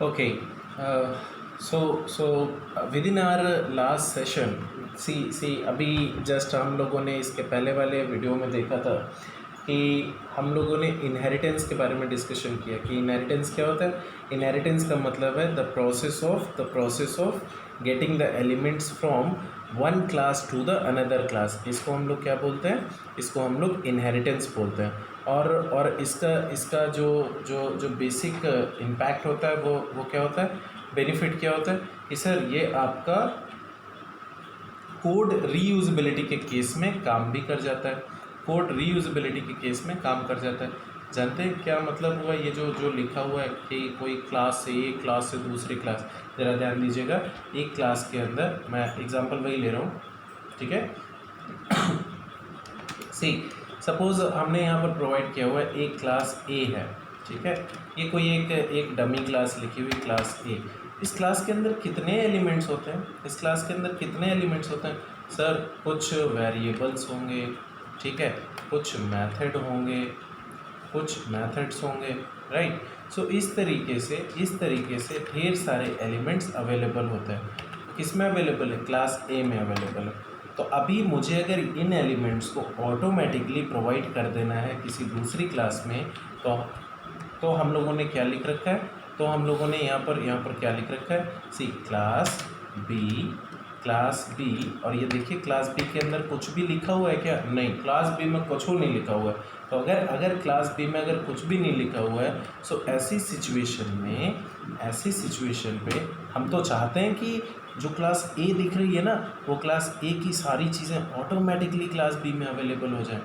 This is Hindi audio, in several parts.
Okay, so within our last session, see अभी जस्ट हम लोगों ने इसके पहले वाले वीडियो में देखा था कि हम लोगों ने इनहेरिटेंस के बारे में डिस्कशन किया कि इनहेरिटेंस क्या होता है। इनहेरिटेंस का मतलब है the process of getting the elements from one class to the another class. इसको हम लोग क्या बोलते हैं? इसको हम लोग इनहेरिटेंस बोलते हैं। और इसका इसका जो जो जो बेसिक इम्पैक्ट होता है वो क्या होता है, बेनिफिट क्या होता है कि सर ये आपका कोड रीयूजेबिलिटी के केस में काम भी कर जाता है। कोड रीयूजेबिलिटी के केस में काम कर जाता है। जानते हैं क्या मतलब हुआ? ये जो जो लिखा हुआ है कि कोई क्लास से एक क्लास से दूसरी क्लास, ज़रा ध्यान दीजिएगा। एक क्लास के अंदर मैं एग्जांपल वही ले रहा हूँ, ठीक है। सी सपोज हमने यहाँ पर प्रोवाइड किया हुआ है एक क्लास ए है, ठीक है। ये कोई एक डमी क्लास लिखी हुई क्लास ए। इस क्लास के अंदर कितने एलिमेंट्स होते हैं? इस क्लास के अंदर कितने एलिमेंट्स होते हैं सर? कुछ वेरिएबल्स होंगे, ठीक है, कुछ मेथड होंगे, कुछ मेथड्स होंगे, राइट। सो इस तरीके से ढेर सारे एलिमेंट्स अवेलेबल होते हैं। किस में अवेलेबल है? क्लास ए में अवेलेबल है। तो अभी मुझे अगर इन एलिमेंट्स को ऑटोमेटिकली प्रोवाइड कर देना है किसी दूसरी क्लास में, तो हम लोगों ने क्या लिख रखा है? तो हम लोगों ने यहाँ पर क्या लिख रखा है? सी क्लास बी। और ये देखिए क्लास बी के अंदर कुछ भी लिखा हुआ है क्या? नहीं, क्लास बी में कुछ नहीं लिखा हुआ है। तो अगर क्लास बी में अगर कुछ भी नहीं लिखा हुआ है, सो ऐसी सिचुएशन पे हम तो चाहते हैं कि जो क्लास ए दिख रही है ना, वो क्लास ए की सारी चीज़ें ऑटोमेटिकली क्लास बी में अवेलेबल हो जाएं।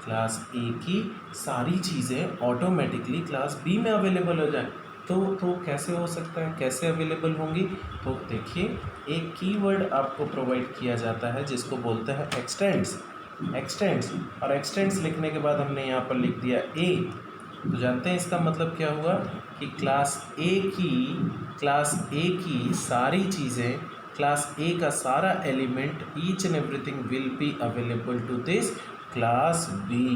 क्लास ए की सारी चीज़ें ऑटोमेटिकली क्लास बी में अवेलेबल हो जाएं। तो कैसे हो सकता है, कैसे अवेलेबल होंगी? तो देखिए, एक कीवर्ड आपको प्रोवाइड किया जाता है जिसको बोलते हैं एक्सटेंड्स। और एक्सटेंड्स लिखने के बाद हमने यहाँ पर लिख दिया ए। तो जानते हैं इसका मतलब क्या हुआ कि क्लास ए की सारी चीज़ें, क्लास ए का सारा element, each and everything will be available to this class B,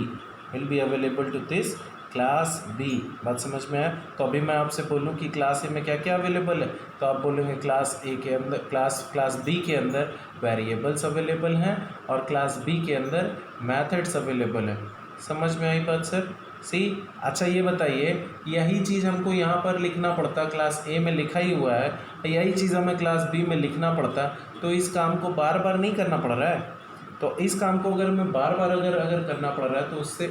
will be available to this class B. बात समझ में आया? तो अभी मैं आपसे बोलूँ कि क्लास ए में क्या क्या अवेलेबल है, तो आप बोलेंगे क्लास ए के अंदर, क्लास बी के अंदर वेरिएबल्स अवेलेबल हैं और क्लास बी के अंदर मेथड्स अवेलेबल हैं। समझ में आई बात सर? सी अच्छा ये बताइए, यही चीज़ हमको यहाँ पर लिखना पड़ता, क्लास ए में लिखा ही हुआ है, यही चीज़ हमें क्लास बी में लिखना पड़ता, तो इस काम को बार बार नहीं करना पड़ रहा है। तो इस काम को अगर मैं बार बार अगर करना पड़ रहा है, तो उससे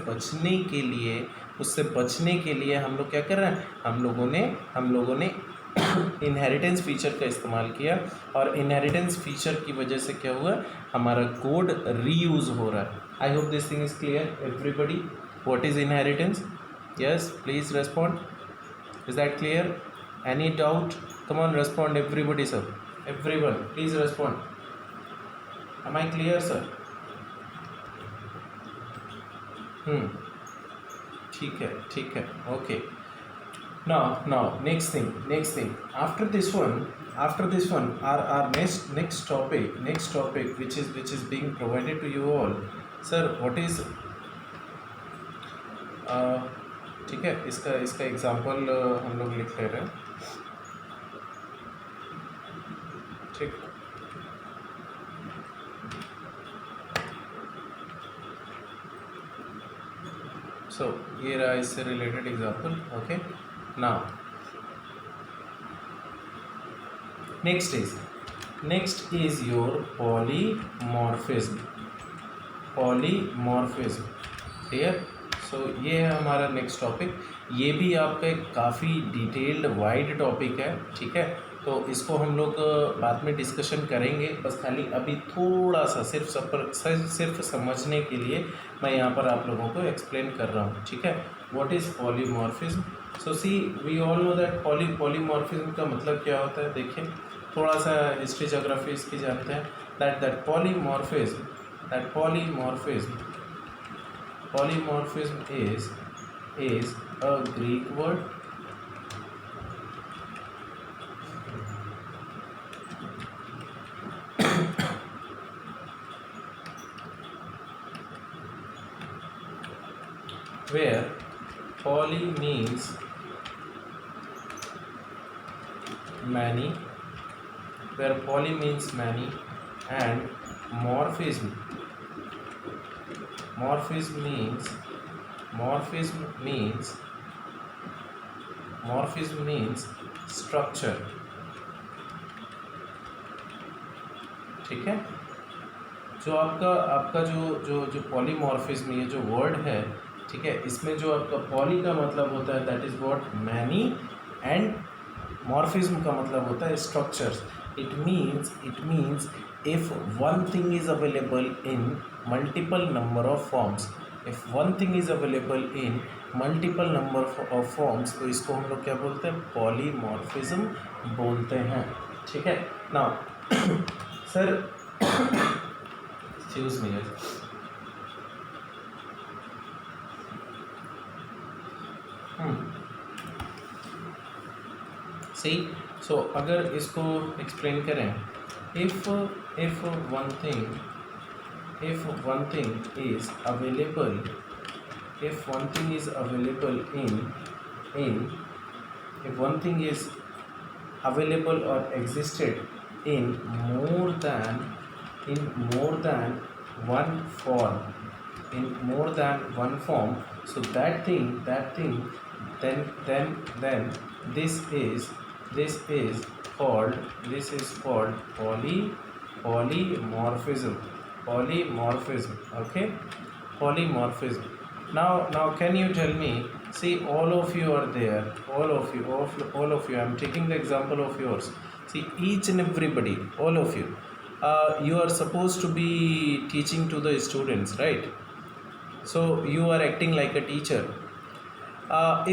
बचने के लिए हम लोग क्या कर रहे हैं? हम लोगों ने इनहेरिटेंस फीचर का इस्तेमाल किया। और इनहेरिटेंस फीचर की वजह से क्या हुआ? हमारा कोड रीयूज हो रहा है। आई hope this thing is clear everybody. What is inheritance? Yes, please respond. Is that clear? Any doubt? Come on, respond everybody, sir. Everyone, please respond. Am I clear, sir? ठीक है, okay. Now, next thing. After this one, our next topic, which is being provided to you all, sir. What is ठीक है, इसका एग्जाम्पल हम लोग लिख ले रहे हैं, ठीक। सो ये रहा इससे related example. Okay, now next is your polymorphism. Clear? So ये है हमारा नेक्स्ट टॉपिक। ये भी आपका एक काफ़ी डिटेल्ड वाइड टॉपिक है, ठीक है। तो इसको हम लोग बाद में डिस्कशन करेंगे। बस खाली अभी थोड़ा सा सिर्फ समझने के लिए मैं यहाँ पर आप लोगों को एक्सप्लेन कर रहा हूँ, ठीक है। What is polymorphism? So see we all know that polymorphism का मतलब क्या होता है। देखिए, थोड़ा सा हिस्ट्री जोग्राफी इसकी जानते हैं। That polymorphism is a Greek word where poly means many, where poly means many, and morphism means structure. ठीक है, जो आपका जो पॉलीमॉर्फिज्म, ये जो वर्ड है, ठीक है, इसमें जो आपका पॉली का मतलब होता है that is what many, and morphism का मतलब होता है structures. It means if one thing is available in multiple number of forms, if one thing is available in multiple number of forms, तो इसको हम लोग क्या बोलते हैं, पॉलीमॉर्फिज्म बोलते हैं. ठीक है. नाउ सर एक्सक्यूज मी, सही. सो अगर इसको एक्सप्लेन करें, if one thing is available, if one thing is available if one thing is available or existed in more than one form, so that thing then this is called polymorphism. Okay, polymorphism. Now can you tell me, see, all of you are there, all of you, I'm taking the example of yours. See, each and everybody, all of you, you are supposed to be teaching to the students, right? So you are acting like a teacher.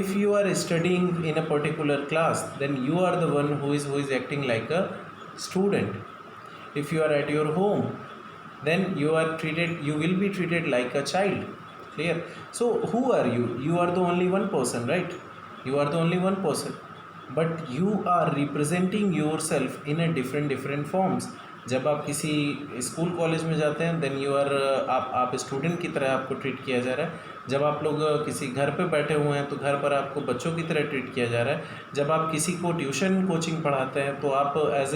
If you are studying in a particular class, then you are the one who is acting like a student. If you are at your home, then you will be treated like a child. Clear? So who are you? You are the only one person, right? You are the only one person, but you are representing yourself in a different forms. जब आप किसी स्कूल कॉलेज में जाते हैं, देन यू आर आप स्टूडेंट की तरह आपको ट्रीट किया जा रहा है. जब आप लोग किसी घर पे बैठे हुए हैं, तो घर पर आपको बच्चों की तरह ट्रीट किया जा रहा है. जब आप किसी को ट्यूशन कोचिंग पढ़ाते हैं, तो आप एज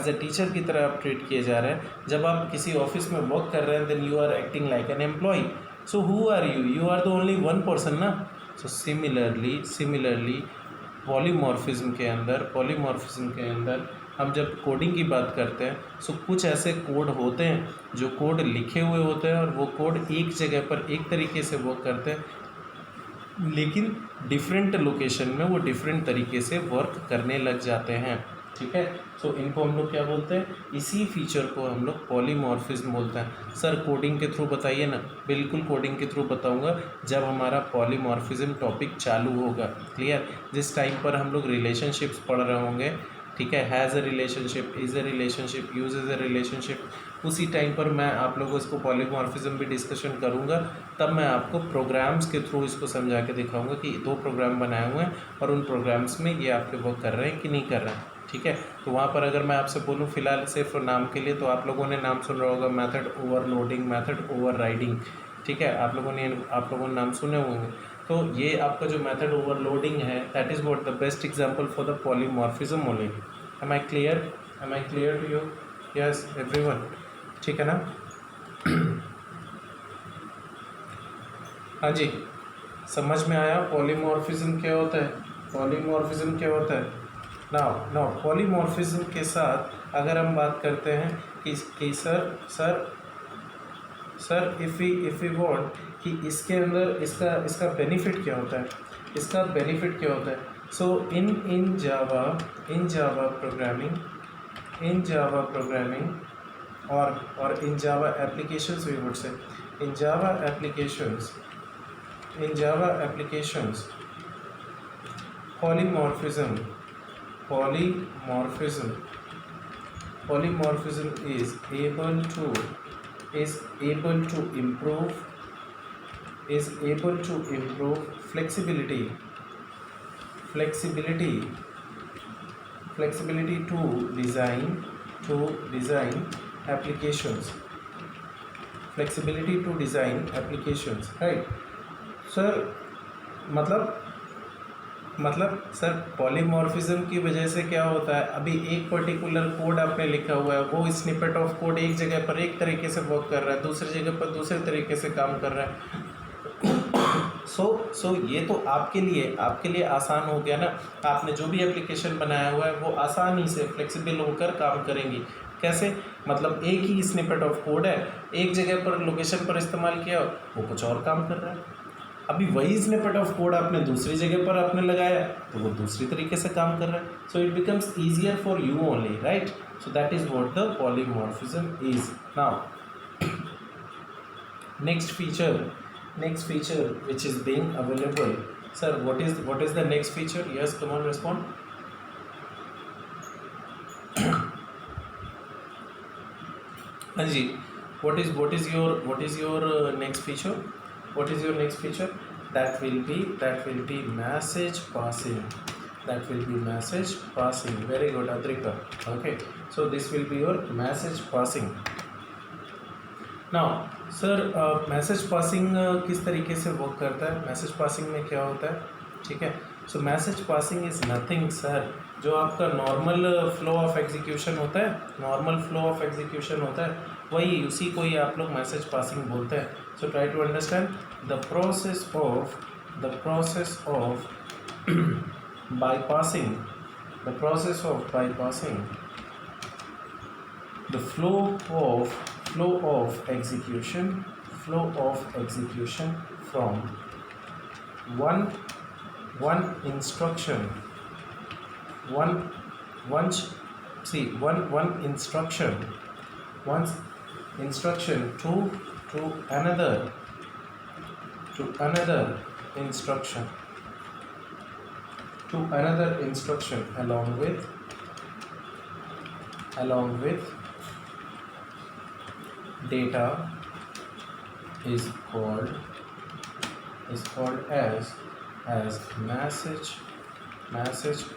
ए टीचर की तरह आप ट्रीट किए जा रहे हैं. जब आप किसी ऑफिस में वर्क कर रहे हैं, then you are acting like an employee. So who are you? You are the only one person ना. So similarly पॉलीमॉर्फिज्म के अंदर हम जब कोडिंग की बात करते हैं, सो कुछ ऐसे कोड होते हैं जो कोड लिखे हुए होते हैं, और वो कोड एक जगह पर एक तरीके से वर्क करते हैं, लेकिन डिफरेंट लोकेशन में वो डिफरेंट तरीके से वर्क करने लग जाते हैं. ठीक है. सो इनको हम लोग क्या बोलते हैं, इसी फीचर को हम लोग पॉलीमॉर्फिज्म बोलते हैं. सर कोडिंग के थ्रू बताइए ना. बिल्कुल कोडिंग के थ्रू बताऊंगा जब हमारा पॉलीमॉर्फिज्म टॉपिक चालू होगा. क्लियर? जिस टाइम पर हम लोग रिलेशनशिप्स पढ़ रहे होंगे, ठीक है, has a relationship, is a relationship, use is a relationship, उसी टाइम पर मैं आप लोगों को इसको पॉलीमॉर्फिज्म भी डिस्कशन करूंगा. तब मैं आपको प्रोग्राम्स के थ्रू इसको समझा के दिखाऊंगा कि 2 प्रोग्राम बनाए हुए हैं, और उन प्रोग्राम्स में ये आपके वर्क कर रहे हैं कि नहीं कर रहे हैं. ठीक है. तो वहाँ पर अगर मैं आपसे बोलूँ फ़िलहाल सिर्फ नाम के लिए, तो आप लोगों ने नाम सुन रहा होगा, मेथड ओवरलोडिंग, मेथड ओवरराइडिंग. ठीक है, आप लोगों ने नाम सुने होंगे. तो ये आपका जो मेथड ओवरलोडिंग है, that is what the best example for the polymorphism only. Am I clear to you? Yes everyone. ठीक है ना? हाँ जी, समझ में आया पॉलीमॉर्फिज्म क्या होता है? नाउ पॉलीमॉर्फिज्म के साथ अगर हम बात करते हैं कि सर इफ़ वी वांट कि इसके अंदर इसका बेनिफिट क्या होता है, सो इन जावा प्रोग्रामिंग और in Java applications, we would say in Java applications polymorphism is able to improve flexibility to design applications. Right. Sir मतलब मतलब सर पॉलीमॉर्फिज्म की वजह से क्या होता है, अभी एक पर्टिकुलर कोड आपने लिखा हुआ है, वो स्निपेट ऑफ कोड एक जगह पर एक तरीके से वर्क कर रहा है, दूसरी जगह पर दूसरे तरीके से काम कर रहा है। सो ये तो आपके लिए आसान हो गया ना। आपने जो भी एप्लीकेशन बनाया हुआ है वो आसानी से फ्लेक्सिबल होकर काम करेंगी। कैसे? मतलब एक ही स्निपेट ऑफ कोड है, एक जगह पर लोकेशन पर इस्तेमाल किया, वो कुछ और काम कर रहा है। अभी वही स्निपेट ऑफ कोड आपने दूसरी जगह पर आपने लगाया तो वो दूसरी तरीके से काम कर रहा है। So it becomes easier for you only, right? So that is what the polymorphism is. Now next feature which is being available. Sir, what is the next feature? Yes, come on, respond. Anji, what is your next feature? What is your next feature? That will be message passing. That will be message passing. Very good, Adrika. Okay, so this will be your message passing. Now sir message passing किस तरीके से वर्क करता है? मैसेज पासिंग में क्या होता है? ठीक है, so message passing is nothing sir, जो आपका नॉर्मल फ्लो ऑफ एग्जीक्यूशन होता है, नॉर्मल फ्लो ऑफ एग्जीक्यूशन होता है, वही उसी को ही आप लोग मैसेज पासिंग बोलते हैं। So try to understand the process of bypassing the flow of execution from one instruction to another instruction along with data is called as message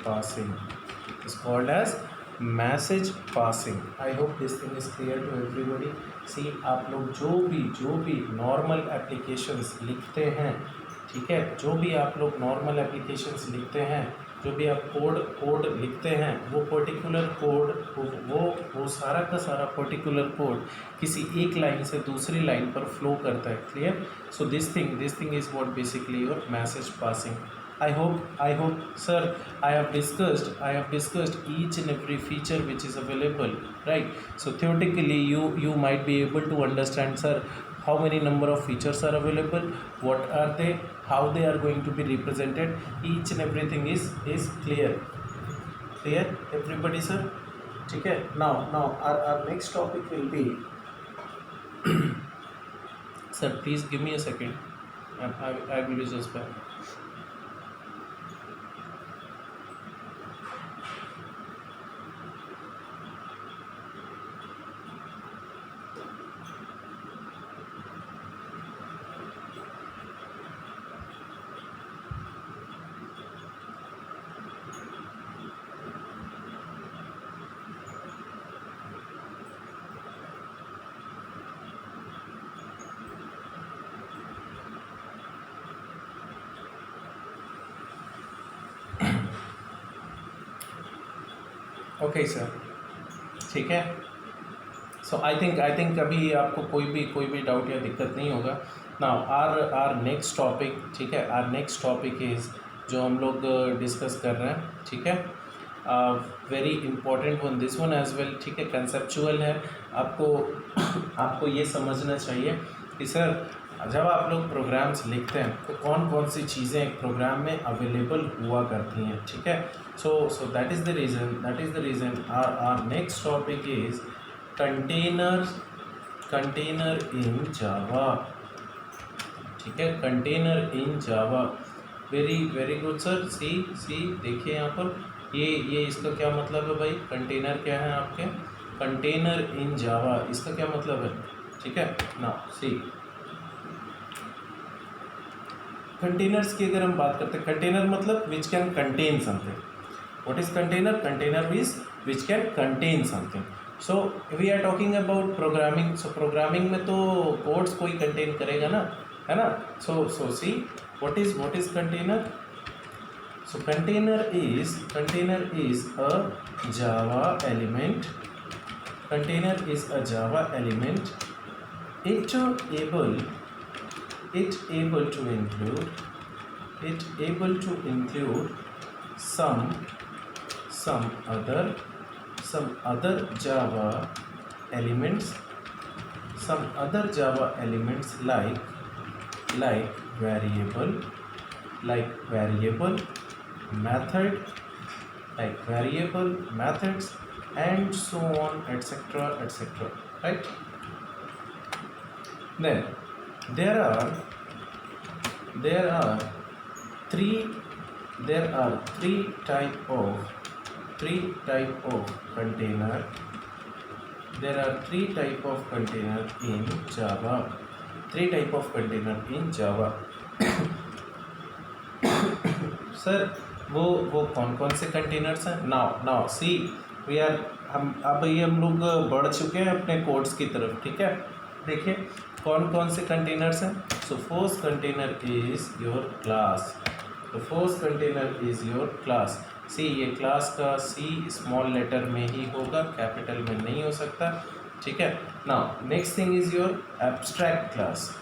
passing. Is called as message passing. I hope this thing is clear to everybody. See, आप लोग जो भी नॉर्मल एप्लीकेशंस लिखते हैं, ठीक है, जो भी आप लोग नॉर्मल एप्लीकेशंस लिखते हैं, जो भी आप कोड लिखते हैं, वो पर्टिकुलर कोड वो सारा का सारा पर्टिकुलर कोड किसी एक लाइन से दूसरी लाइन पर फ्लो करता है। Clear? So this thing is what basically your message passing. I hope sir, I have discussed each and every feature which is available, right? So theoretically you might be able to understand, sir, how many number of features are available, what are they, how they are going to be represented. Each and everything is clear everybody, sir? ठीक है. Now our next topic will be sir, please give me a second. I will be just back. Okay sir, ठीक है. सो आई थिंक अभी आपको कोई भी डाउट या दिक्कत नहीं होगा. नाउ आर नेक्स्ट टॉपिक, ठीक है, आर नेक्स्ट टॉपिक इज़ जो हम लोग डिस्कस कर रहे हैं, ठीक है, very important one, this one as well, ठीक है, कंसेप्चुअल है. आपको ये समझना चाहिए कि सर जब आप लोग प्रोग्राम्स लिखते हैं तो कौन कौन सी चीज़ें एक प्रोग्राम में अवेलेबल हुआ करती हैं, ठीक है. So that is the reason our next topic is container in Java, ठीक है, container in Java. Very good sir. See देखिए यहाँ पर ये इसका क्या मतलब है भाई? कंटेनर क्या है आपके? कंटेनर इन जावा, इसका क्या मतलब है? ठीक है. नाउ सी, कंटेनर्स की अगर हम बात करते हैं, कंटेनर मतलब which can contain something. What is container? Container is which can contain something. So we are talking about programming. So programming में तो कोड्स कोई कंटेन करेगा ना, है ना. So see what is container. So container is a Java element. Container is a Java element. It able to include some other Java elements, like variable, methods, and so on, etc. Right? Then there are three type of container. There are three type of container in Java. Sir वो कौन से कंटेनर्स हैं? नाउ सी वी आर हम लोग बढ़ चुके हैं अपने कोड्स की तरफ, ठीक है। देखिए कौन से कंटेनर्स हैं। So first container is your class. See ये क्लास का सी स्मॉल लेटर में ही होगा, कैपिटल में नहीं हो सकता, ठीक है। Now next thing is your abstract class.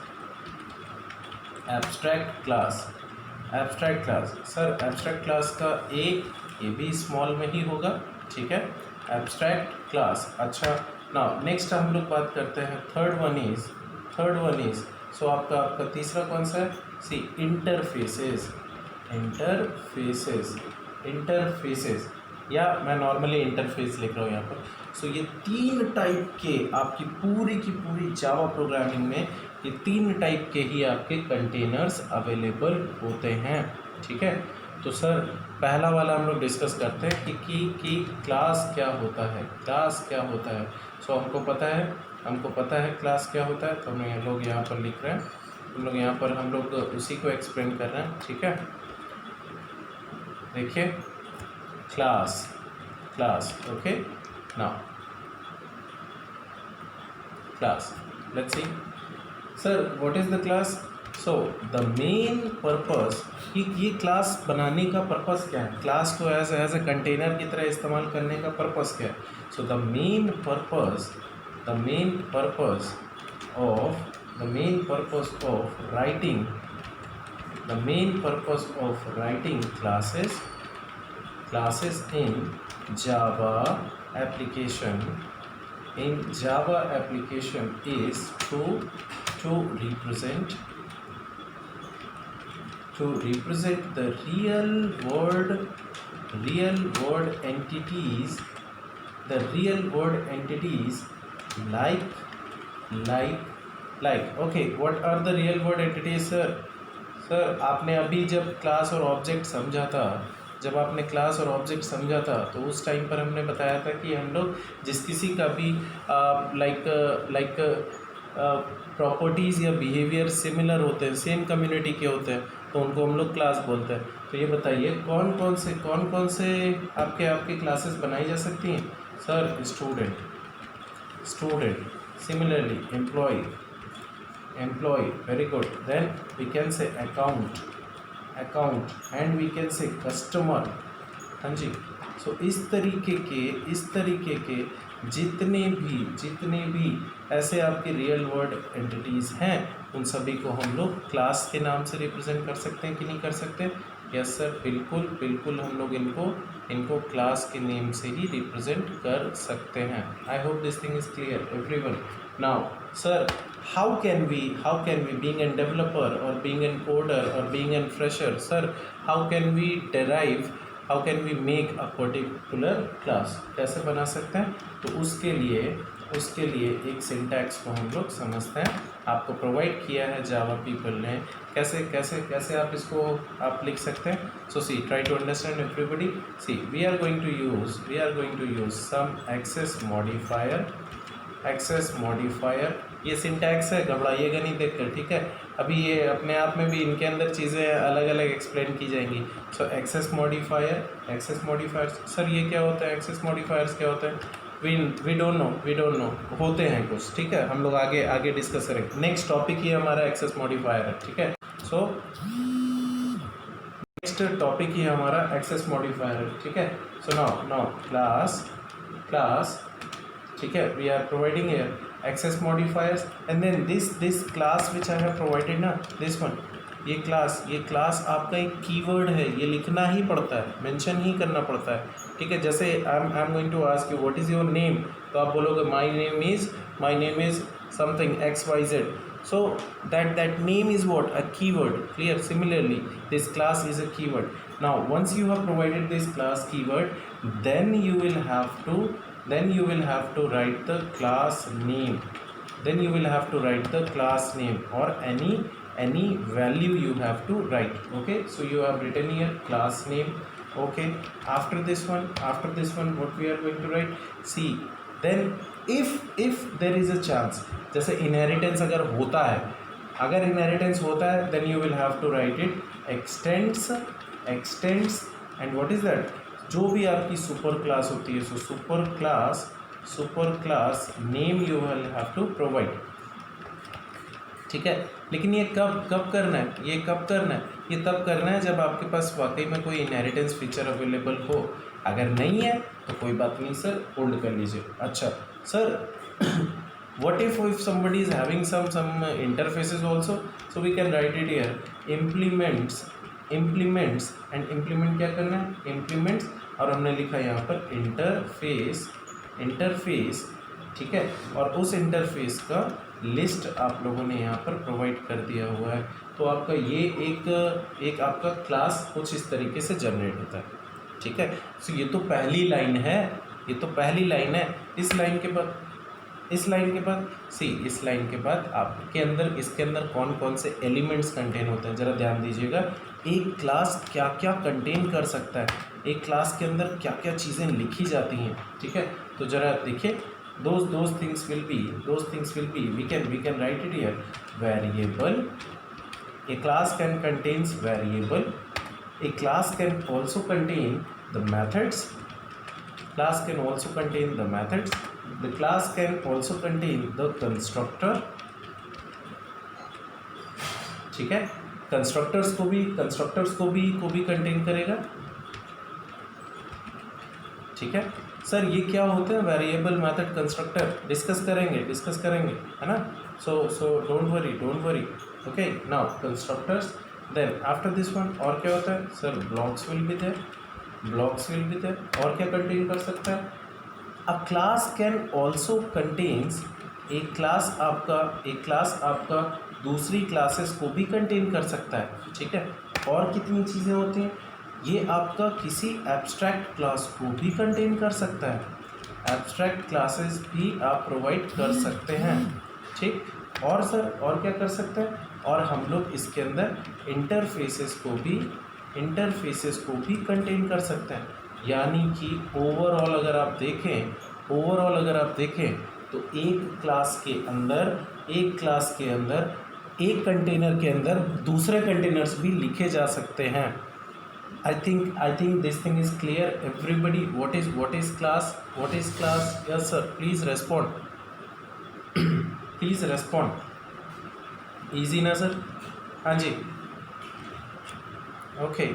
Sir abstract class का ये भी स्मॉल में ही होगा, ठीक है, एब्स्ट्रैक्ट क्लास। अच्छा नाउ नेक्स्ट हम लोग बात करते हैं थर्ड वन इज सो आपका तीसरा कौन सा है? सी इंटरफेसेस या मैं नॉर्मली इंटरफेस लिख रहा हूँ यहाँ पर। सो ये तीन टाइप के आपकी पूरी जावा प्रोग्रामिंग में ये तीन टाइप के ही आपके कंटेनर्स अवेलेबल होते हैं, ठीक है। तो सर पहला वाला हम लोग डिस्कस करते हैं कि क्लास क्या होता है। सो हमको पता है क्लास क्या होता है, तो हम लोग यहाँ पर लिख रहे हैं, हम लोग उसी को एक्सप्लेन कर रहे हैं, ठीक है। देखिए class okay. Now class, let's see sir what is the class. So the main purpose ये क्लास बनाने का पर्पस क्या है, क्लास को एज ए कंटेनर की तरह इस्तेमाल करने का पर्पस क्या है। So the main purpose of writing classes in Java application is to represent the real world entities, like okay, what are the real world entities sir आपने अभी जब क्लास और ऑब्जेक्ट समझा था तो उस टाइम पर हमने बताया था कि हम लोग जिस किसी का भी प्रॉपर्टीज़ या बिहेवियर सिमिलर होते हैं, सेम कम्युनिटी के होते हैं, तो उनको हम लोग क्लास बोलते हैं। तो ये बताइए कौन कौन से आपके क्लासेस बनाई जा सकती हैं। Sir student, similarly employee, very good. Then we can say account and we can say customer, हाँ जी। सो इस तरीके के जितने भी ऐसे आपके रियल वर्ल्ड एंटिटीज़ हैं, उन सभी को हम लोग क्लास के नाम से रिप्रेजेंट कर सकते हैं कि नहीं कर सकते। यस सर, बिल्कुल हम लोग इनको क्लास के नेम से ही रिप्रेजेंट कर सकते हैं। आई hope this thing is clear everyone. Now sir how can we being a developer or being an coder or being a fresher, sir, how can we make a particular class, कैसे बना सकते हैं। तो उसके लिए एक सिंटैक्स को हम लोग समझते हैं, आपको प्रोवाइड किया है जावा पीपल ने। कैसे आप इसको आप लिख सकते हैं। So see try to understand everybody. See we are going to use some access modifier. ये सिंटैक्स है, घबराइएगा नहीं देखकर, ठीक है। अभी ये अपने आप में भी इनके अंदर चीज़ें अलग अलग एक्सप्लेन की जाएंगी। सो एक्सेस मॉडिफायर सर ये क्या होता है, एक्सेस मॉडिफायर्स क्या होता है। वी डोंट नो होते हैं कुछ, ठीक है। हम लोग आगे डिस्कस करेंगे। नेक्स्ट टॉपिक ही हमारा एक्सेस मॉडिफायर है, ठीक है। सो नेक्स्ट नेक्स्ट टॉपिक ही हमारा एक्सेस मॉडिफायर है, ठीक है। सो नाउ क्लास, ठीक है, we are providing here access modifiers and then this class which I have provided ना, दिस वन, ये क्लास आपका एक कीवर्ड है, ये लिखना ही पड़ता है, मेंशन ही करना पड़ता है, ठीक है। जैसे I am going to ask you what is your name, तो आप बोलोगे my name is something xyz, so that name is what, a keyword, clear? Similarly this class is a keyword. Now once you have provided this class keyword, then you will have to write the class name, or any value you have to write, okay? So you have written here class name, okay. After this one what we are going to write, see, then if there is a chance, जैसे इनहेरिटेंस अगर होता है, then you will have to write it extends and what is that, जो भी आपकी सुपर क्लास होती है, so super class name you will have to provide, ठीक है। लेकिन ये कब करना है, ये तब करना है जब आपके पास वाकई में कोई इनहेरिटेंस फीचर अवेलेबल हो। अगर नहीं है तो कोई बात नहीं सर, होल्ड कर लीजिए। अच्छा sir, what if somebody is having some interfaces also, so we can write it here, implements and implement क्या करना है, implements, और हमने लिखा यहाँ पर इंटरफेस, ठीक है, और उस इंटरफेस का लिस्ट आप लोगों ने यहाँ पर प्रोवाइड कर दिया हुआ है। तो आपका ये एक आपका क्लास कुछ इस तरीके से जनरेट होता है, ठीक है। सो ये तो पहली लाइन है, इस लाइन के बाद आपके अंदर, इसके अंदर कौन कौन से एलिमेंट्स कंटेन होते हैं, ज़रा ध्यान दीजिएगा। एक क्लास क्या क्या कंटेन कर सकता है, एक क्लास के अंदर क्या क्या चीज़ें लिखी जाती हैं, ठीक है। तो ज़रा देखिए, those things will be we can write it here, variable, a class can contains variable, a class can also contain the methods, the class can also contain the constructor, ठीक है। कंस्ट्रक्टर्स को भी कंटेन करेगा, ठीक है। सर ये क्या होते हैं, वेरिएबल, मेथड, कंस्ट्रक्टर, डिस्कस करेंगे, है ना। So don't worry, okay. Now constructors, then after this one और क्या होता है sir, blocks will be there, और क्या कंटेन कर सकता है, a class can also contains, एक क्लास आपका दूसरी क्लासेस को भी कंटेन कर सकता है, ठीक है। और कितनी चीज़ें होती हैं, ये आपका किसी एब्स्ट्रैक्ट क्लास को भी कंटेन कर सकता है, एब्स्ट्रैक्ट क्लासेस भी आप प्रोवाइड कर सकते हैं, ठीक। और सर और क्या कर सकते हैं, और हम लोग इसके अंदर इंटरफेसेस को भी कंटेन कर सकते हैं। यानी कि ओवरऑल अगर आप देखें तो एक क्लास के अंदर एक कंटेनर के अंदर दूसरे कंटेनर्स भी लिखे जा सकते हैं। I think this thing is clear, everybody. What is class? Yes sir, please respond. Easy ना sir? हाँ जी, okay,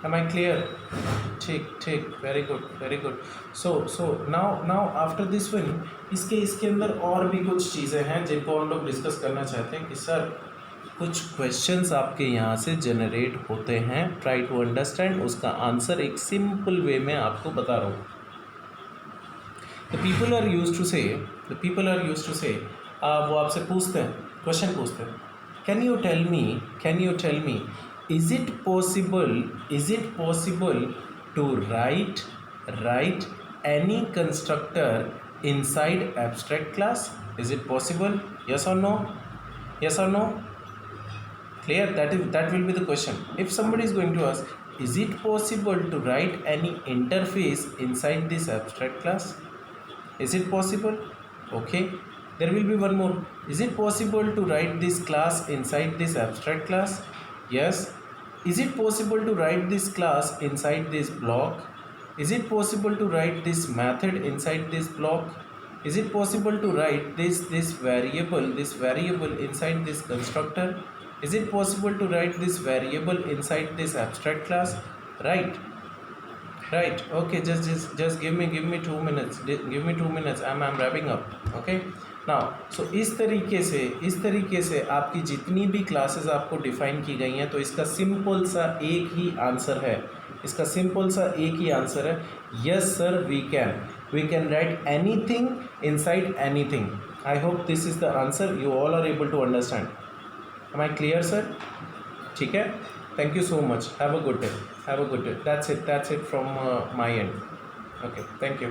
am I clear? ठीक, very good. So now after this one, इसके अंदर और भी कुछ चीज़ें हैं जिनको हम लोग डिस्कस करना चाहते हैं कि सर कुछ क्वेश्चंस आपके यहाँ से जनरेट होते हैं, ट्राई टू अंडरस्टैंड, उसका आंसर एक सिंपल वे में आपको बता रहा हूँ। The people are use to say वो आपसे क्वेश्चन पूछते हैं, can you tell me is it possible to write any constructor inside abstract class, is it possible, yes or no? Clear? That will be the question. If somebody is going to ask, is it possible to write any interface inside this abstract class? Is it possible? Okay. There will be one more. Is it possible to write this class inside this abstract class? Yes. Is it possible to write this class inside this block? Is it possible to write this method inside this block? Is it possible to write this variable inside this constructor? Is it possible to write this variable inside this abstract class? Right. Right. Okay, just give me 2 minutes. Give me 2 minutes. I'm wrapping up. Okay. Now, so इस तरीके से आपकी जितनी भी क्लासेस आपको डिफाइन की गई हैं, तो इसका सिंपल सा एक ही आंसर है. इसका सिंपल सा एक ही आंसर है. Yes sir, we can write anything inside anything. I hope this is the answer. You all are able to understand. Am I clear sir? ठीक है. Thank you so much. Have a good day. That's it from my end. Okay, thank you.